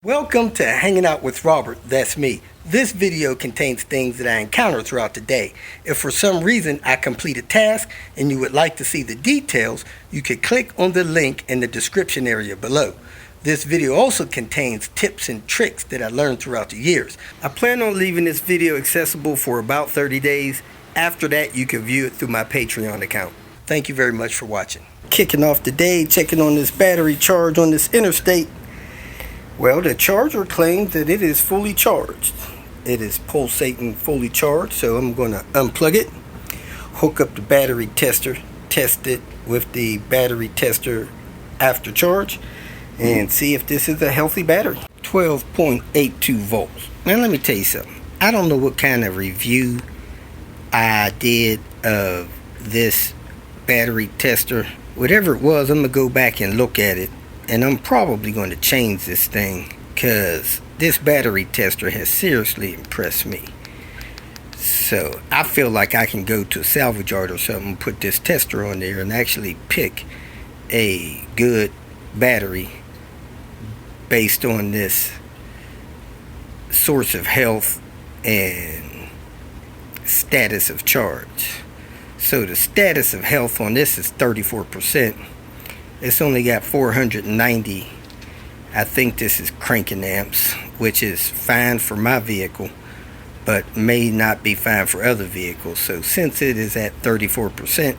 Welcome to Hanging Out with Robert, that's me. This video contains things that I encounter throughout the day. If for some reason I complete a task and you would like to see the details, you can click on the link in the description area below. This video also contains tips and tricks that I learned throughout the years. I plan on leaving this video accessible for about 30 days. After that, you can view it through my Patreon account. Thank you very much for watching. Kicking off the day, checking on this battery charge on this interstate. Well, the charger claims that it is fully charged. It is pulsating fully charged, so I'm going to unplug it, hook up the battery tester, test it with the battery tester after charge, and see if this is a healthy battery. 12.82 volts. Now let me tell you something. I don't know what kind of review I did of this battery tester. Whatever it was, I'm going to go back and look at it. And I'm probably going to change this thing because this battery tester has seriously impressed me. So I feel like I can go to a salvage yard or something, put this tester on there and actually pick a good battery based on this source of health and status of charge. So the status of health on this is 34%. It's only got 490. I think this is cranking amps, which is fine for my vehicle, but may not be fine for other vehicles. So since it is at 34%,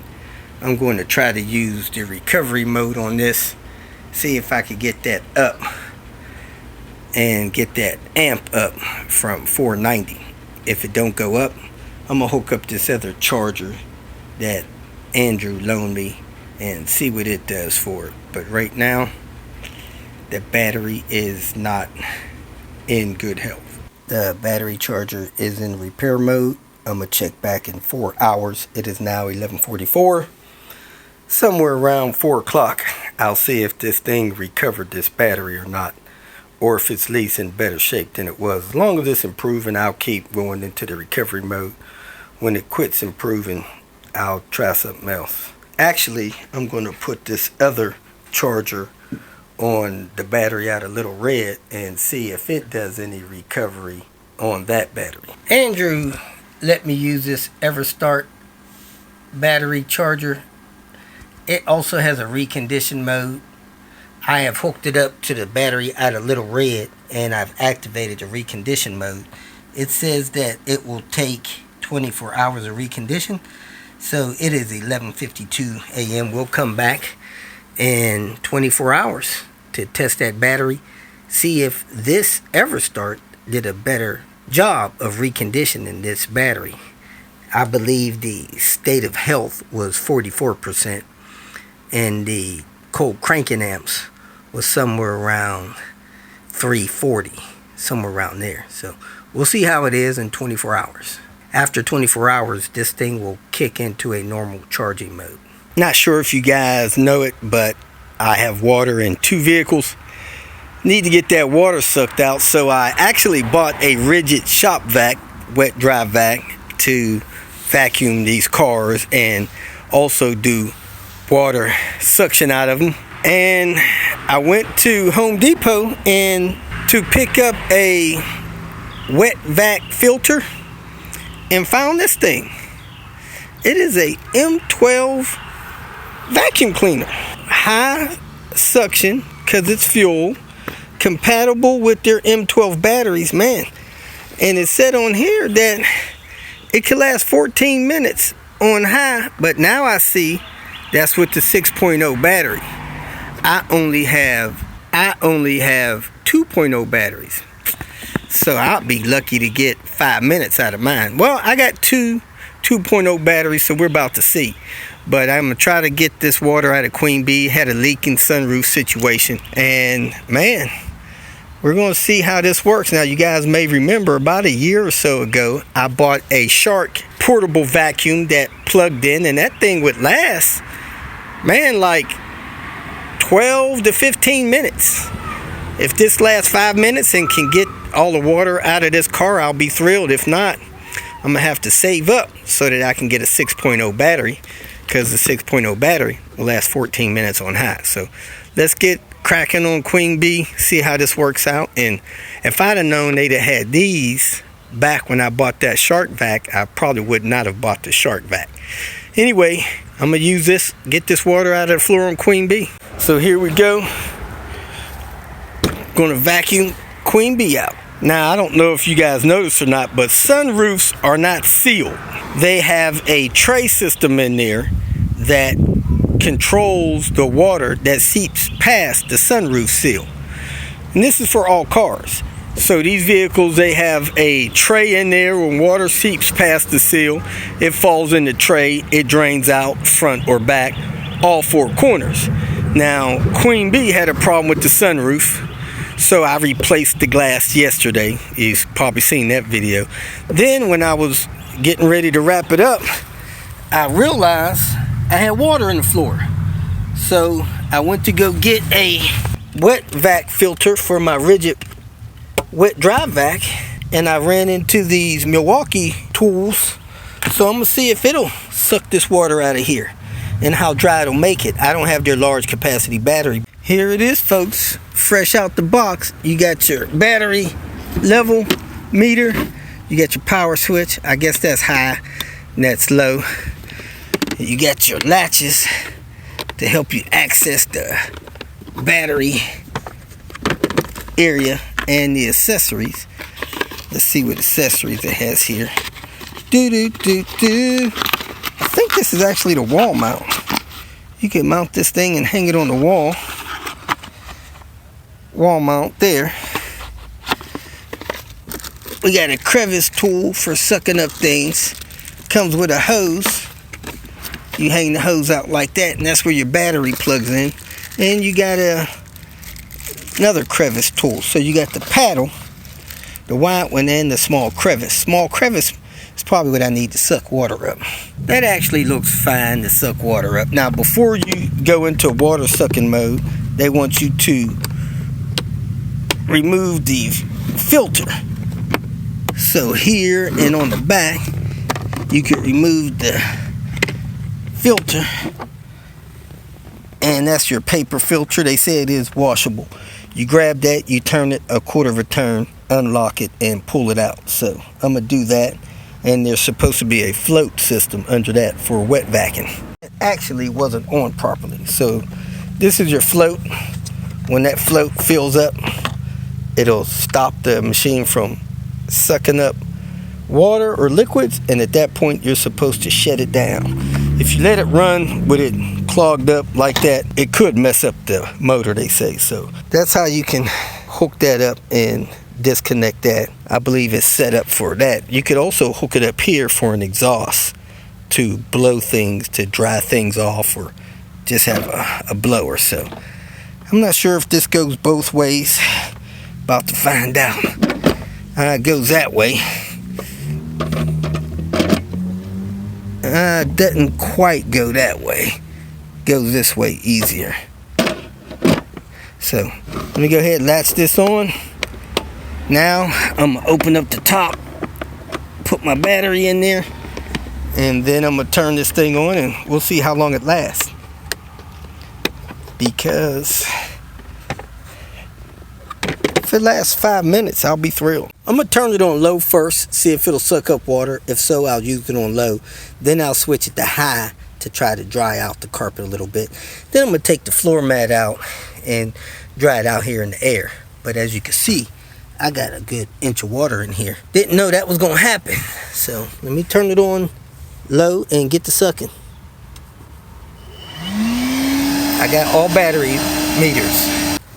I'm going to try to use the recovery mode on this, see if I could get that up and get that amp up from 490. If it don't go up, I'm gonna hook up this other charger that Andrew loaned me and see what it does for it. But right now, the battery is not in good health. The battery charger is in repair mode. I'm gonna check back in 4 hours. It is now 11:44. Somewhere around 4 o'clock, I'll see if this thing recovered this battery or not, or if it's at least in better shape than it was. As long as it's improving, I'll keep going into the recovery mode. When it quits improving, I'll try something else. Actually, I'm going to put this other charger on the battery out of Little Red and see if it does any recovery on that battery. Andrew let me use this EverStart battery charger. It also has a recondition mode. I have hooked it up to the battery out of Little Red and I've activated the recondition mode. It says that it will take 24 hours of recondition. So it is 11:52 a.m. We'll come back in 24 hours to test that battery, see if this EverStart did a better job of reconditioning this battery. I believe the state of health was 44% and the cold cranking amps was somewhere around 340, somewhere around there. So we'll see how it is in 24 hours. After 24 hours, this thing will kick into a normal charging mode. Not sure if you guys know it, but I have water in 2 vehicles. Need to get that water sucked out, so I actually bought a rigid shop vac, wet dry vac, to vacuum these cars and also do water suction out of them. And I went to Home Depot and to pick up a wet vac filter and found this thing. It is a M12 vacuum cleaner. High suction, because it's fuel, compatible with their M12 batteries, man. And it said on here that it could last 14 minutes on high, but now I see that's with the 6.0 battery. I only have 2.0 batteries. So I'll be lucky to get 5 minutes out of mine. Well, I got 2.0 batteries, so we're about to see. But I'm going to try to get this water out of Queen Bee. Had a leaking sunroof situation. And, man, we're going to see how this works. Now, you guys may remember about a year or so ago, I bought a Shark portable vacuum that plugged in. And that thing would last, man, like 12 to 15 minutes. If this lasts 5 minutes and can get all the water out of this car, I'll be thrilled. If not, I'm going to have to save up so that I can get a 6.0 battery, because the 6.0 battery will last 14 minutes on high. So let's get cracking on Queen Bee, see how this works out. And if I'd have known they'd have had these back when I bought that shark vac, I probably would not have bought the shark vac. Anyway, I'm gonna use this, get this water out of the floor on Queen Bee. So here we go. Gonna vacuum Queen Bee out. Now, I don't know if you guys noticed or not, but sunroofs are not sealed. They have a tray system in there that controls the water that seeps past the sunroof seal. And this is for all cars. So these vehicles, they have a tray in there. When water seeps past the seal, it falls in the tray, it drains out front or back, all four corners. Now, Queen Bee had a problem with the sunroof, so I replaced the glass yesterday. You've probably seen that video. Then when I was getting ready to wrap it up, I realized I had water in the floor. So I went to go get a wet vac filter for my rigid wet dry vac, and I ran into these Milwaukee tools. So I'm gonna see if it'll suck this water out of here and how dry it'll make it. I don't have their large capacity battery. Here it is, folks, fresh out the box. You got your battery level meter, you got your power switch, I guess that's high and that's low. You got your latches to help you access the battery area and the accessories. Let's see what accessories it has here. I think this is actually the wall mount. You can mount this thing and hang it on the wall. Wall mount there. We got a crevice tool for sucking up things. Comes with a hose. You hang the hose out like that, and that's where your battery plugs in. And you got another crevice tool. So you got the paddle, the wide one, and the small crevice. Small crevice is probably what I need to suck water up. That actually looks fine to suck water up. Now, before you go into water sucking mode, they want you to remove the filter. So here and on the back, you can remove the filter, and that's your paper filter. They say it is washable. You grab that, you turn it a quarter of a turn, unlock it, and pull it out. So I'm gonna do that, and there's supposed to be a float system under that for wet vacuum. It actually wasn't on properly. So this is your float. When that float fills up, it'll stop the machine from sucking up water or liquids, and at that point you're supposed to shut it down. If you let it run with it clogged up like that, it could mess up the motor, they say. So that's how you can hook that up and disconnect that. I believe it's set up for that. You could also hook it up here for an exhaust to blow things, to dry things off, or just have a blower. So I'm not sure if this goes both ways. About to find out. It goes that way. Doesn't quite go that way. Goes this way easier. So let me go ahead and latch this on. Now I'm gonna open up the top, put my battery in there, and then I'm gonna turn this thing on, and we'll see how long it lasts. Because if it lasts 5 minutes, I'll be thrilled. I'm gonna turn it on low first, see if it'll suck up water. If so, I'll use it on low. Then I'll switch it to high to try to dry out the carpet a little bit. Then I'm gonna take the floor mat out and dry it out here in the air. But as you can see, I got a good inch of water in here. Didn't know that was gonna happen. So let me turn it on low and get to sucking. I got all battery meters.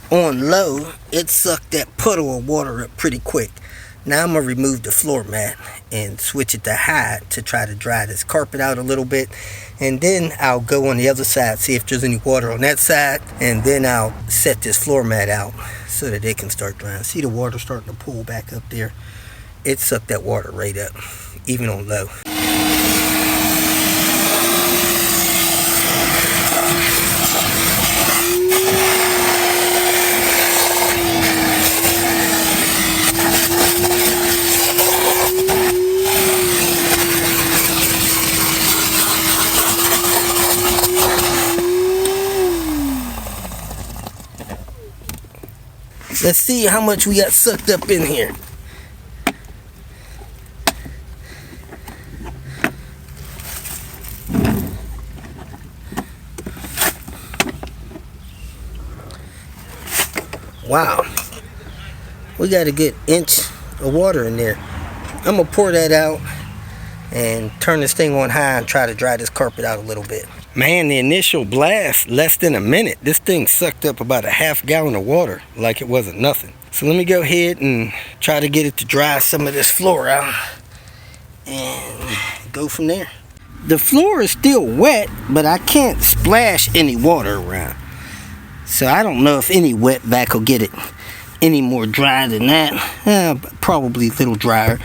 On low, it sucked that puddle of water up pretty quick. Now I'm gonna remove the floor mat and switch it to high to try to dry this carpet out a little bit. And then I'll go on the other side, see if there's any water on that side. And then I'll set this floor mat out so that it can start drying. See the water starting to pool back up there? It sucked that water right up, even on low. Let's see how much we got sucked up in here. Wow, we got a good inch of water in there. I'm gonna pour that out and turn this thing on high and try to dry this carpet out a little bit. Man, the initial blast, less than a minute, this thing sucked up about a half gallon of water like it wasn't nothing. So let me go ahead and try to get it to dry some of this floor out and go from there. The floor is still wet, but I can't splash any water around. So I don't know if any wet vac will get it any more dry than that. Probably a little drier.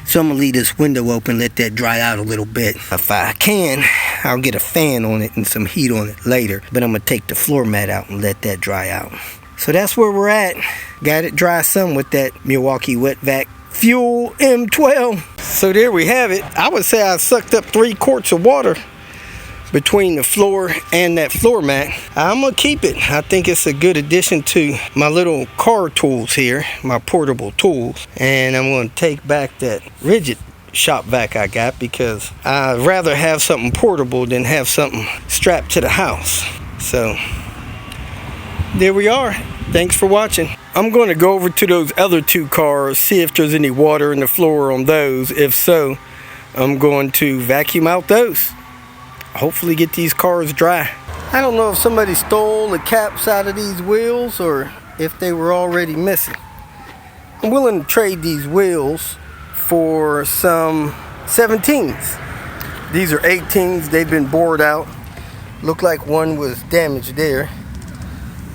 So I'm going to leave this window open, let that dry out a little bit. If I can, I'll get a fan on it and some heat on it later. But I'm going to take the floor mat out and let that dry out. So that's where we're at. Got it dry some with that Milwaukee Wet Vac Fuel M12. So there we have it. I would say I sucked up 3 quarts of water between the floor and that floor mat. I'm gonna keep it. I think it's a good addition to my little car tools here, my portable tools. And I'm gonna take back that rigid shop vac I got because I'd rather have something portable than have something strapped to the house. So there we are. Thanks for watching. I'm going to go over to those other 2 cars, see if there's any water in the floor on those. If so, I'm going to vacuum out those. Hopefully get these cars dry. I don't know if somebody stole the caps out of these wheels or if they were already missing. I'm willing to trade these wheels for some 17s. These are 18s. They've been bored out. Look like one was damaged there.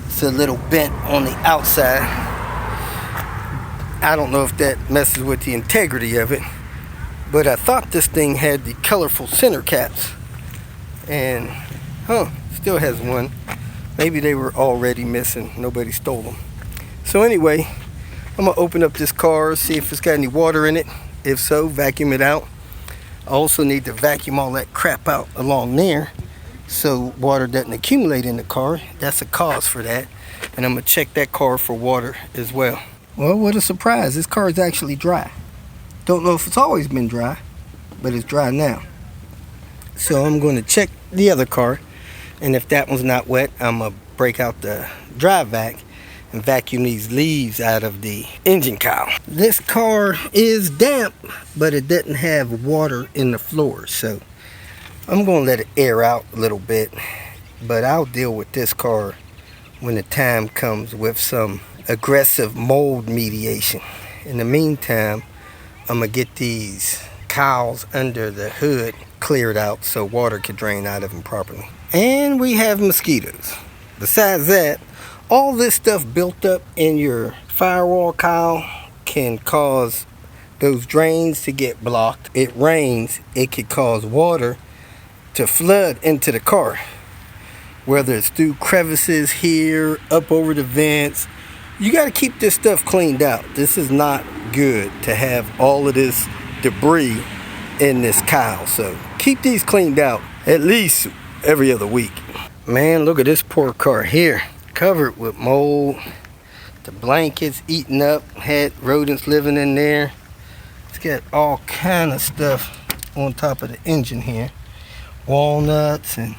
It's a little bent on the outside. I don't know if that messes with the integrity of it, but I thought this thing had the colorful center caps. And still has one. Maybe they were already missing, nobody stole them. So anyway, I'm gonna open up this car, see if it's got any water in it. If so, vacuum it out. I also need to vacuum all that crap out along there so water doesn't accumulate in the car. That's a cause for that. And I'm gonna check that car for water as well. Well, what a surprise, this car is actually dry. Don't know if it's always been dry, but it's dry now. So I'm going to check the other car, and if that one's not wet, I'm going to break out the dry vac and vacuum these leaves out of the engine cowl. This car is damp, but it doesn't have water in the floor, so I'm going to let it air out a little bit, but I'll deal with this car when the time comes with some aggressive mold mediation. In the meantime, I'm going to get these cowls under the hood cleared out so water can drain out of them properly. And we have mosquitoes. Besides that, all this stuff built up in your firewall cowl can cause those drains to get blocked. It rains, it could cause water to flood into the car, whether it's through crevices here, up over the vents. You got to keep this stuff cleaned out. This is not good to have all of this debris in this cowl, so keep these cleaned out at least every other week. Man, look at this poor car here, covered with mold. The blankets eaten up, had rodents living in there. It's got all kind of stuff on top of the engine here, walnuts, and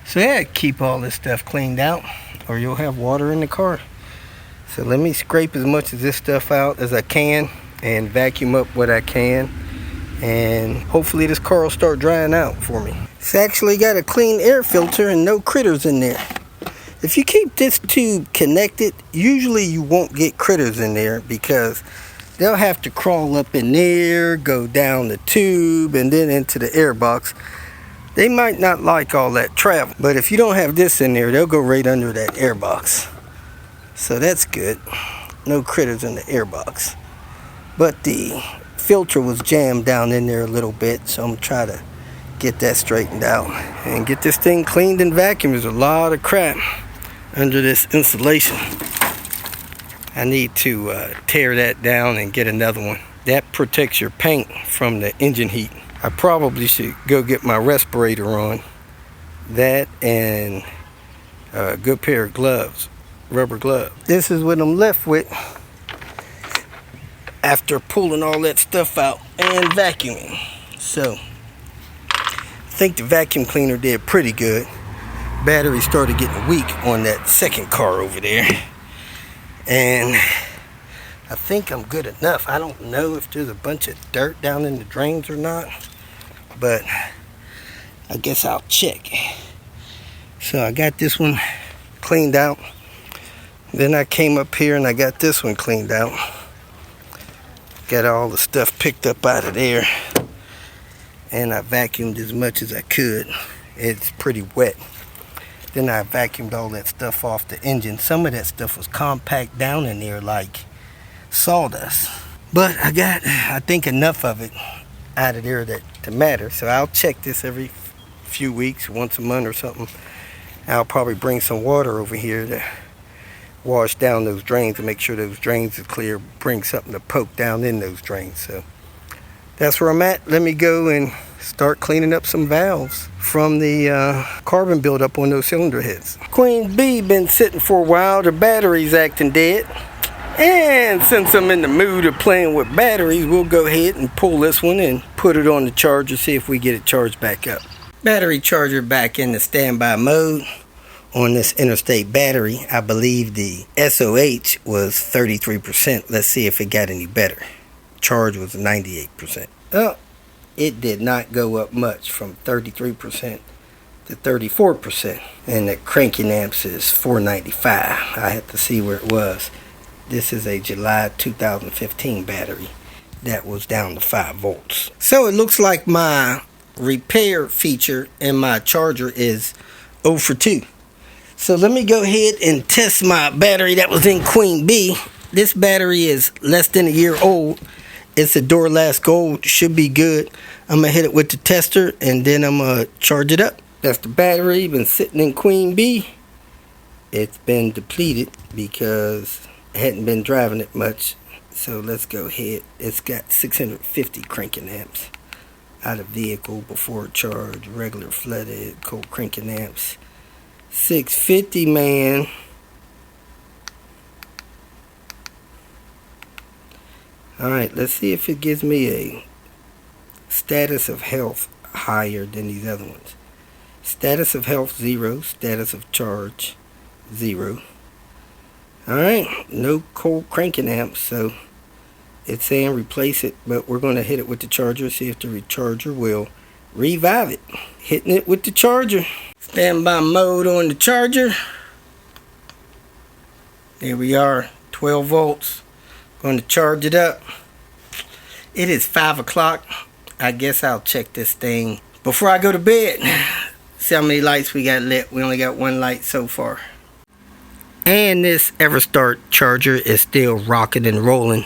so yeah, keep all this stuff cleaned out or you'll have water in the car. So let me scrape as much of this stuff out as I can and vacuum up what I can, and hopefully this car will start drying out for me. It's actually got a clean air filter and no critters in there. If you keep this tube connected, usually you won't get critters in there because they'll have to crawl up in there, go down the tube, and then into the air box. They might not like all that travel, but if you don't have this in there, they'll go right under that air box. So that's good. No critters in the air box. But the filter was jammed down in there a little bit, so I'm gonna try to get that straightened out and get this thing cleaned and vacuumed. There's a lot of crap under this insulation. I need to tear that down and get another one. That protects your paint from the engine heat. I probably should go get my respirator on. That and a good pair of gloves rubber glove. This is what I'm left with after pulling all that stuff out and vacuuming. So I think the vacuum cleaner did pretty good. Battery started getting weak on that second car over there, and I think I'm good enough. I don't know if there's a bunch of dirt down in the drains or not, but I guess I'll check. So I got this one cleaned out. Then I came up here and I got this one cleaned out. Got all the stuff picked up out of there, and I vacuumed as much as I could. It's pretty wet. Then I vacuumed all that stuff off the engine. Some of that stuff was compact down in there like sawdust. But I got, I think, enough of it out of there to matter. So I'll check this every few weeks, once a month or something. I'll probably bring some water over here to wash down those drains and make sure those drains are clear. Bring something to poke down in those drains. So that's where I'm at. Let me go and start cleaning up some valves from the carbon buildup on those cylinder heads. Queen Bee been sitting for a while. The battery's acting dead. And since I'm in the mood of playing with batteries, we'll go ahead and pull this one and put it on the charger, see if we get it charged back up. Battery charger back in the standby mode. On this interstate battery, I believe the SOH was 33%. Let's see if it got any better. Charge was 98%. Oh, it did not go up much, from 33% to 34%. And the cranking amps is 495. I had to see where it was. This is a July 2015 battery that was down to 5 volts. So it looks like my repair feature in my charger is 0 for 2. So let me go ahead and test my battery that was in Queen Bee. This battery is less than a year old. It's a Duralast Gold. Should be good. I'm going to hit it with the tester and then I'm going to charge it up. That's the battery. Been sitting in Queen Bee. It's been depleted because I hadn't been driving it much. So let's go ahead. It's got 650 cranking amps out of vehicle before charge. Regular flooded cold cranking amps. 650, man. Alright, let's see if it gives me a status of health higher than these other ones. Status of health 0, status of charge 0. Alright, no cold cranking amps, so it's saying replace it, but we're going to hit it with the charger, see if the recharger will revive it. Hitting it with the charger. Standby mode on the charger. There we are, 12 volts. Going to charge it up. It is 5 o'clock. I guess I'll check this thing before I go to bed. See how many lights we got lit. We only got 1 light so far. And this Everstart charger is still rocking and rolling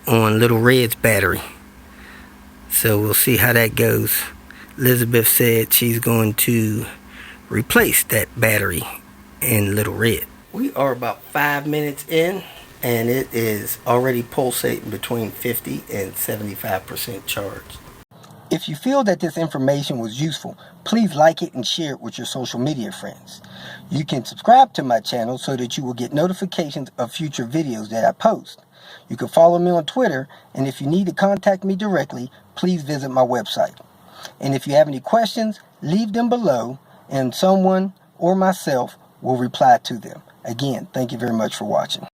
on Little Red's battery. So we'll see how that goes. Elizabeth said she's going to replace that battery in Little Red. We are about 5 minutes in and it is already pulsating between 50 and 75% charge. If you feel that this information was useful, please like it and share it with your social media friends. You can subscribe to my channel so that you will get notifications of future videos that I post. You can follow me on Twitter, and if you need to contact me directly, please visit my website. And if you have any questions, leave them below and someone or myself will reply to them. Again, thank you very much for watching.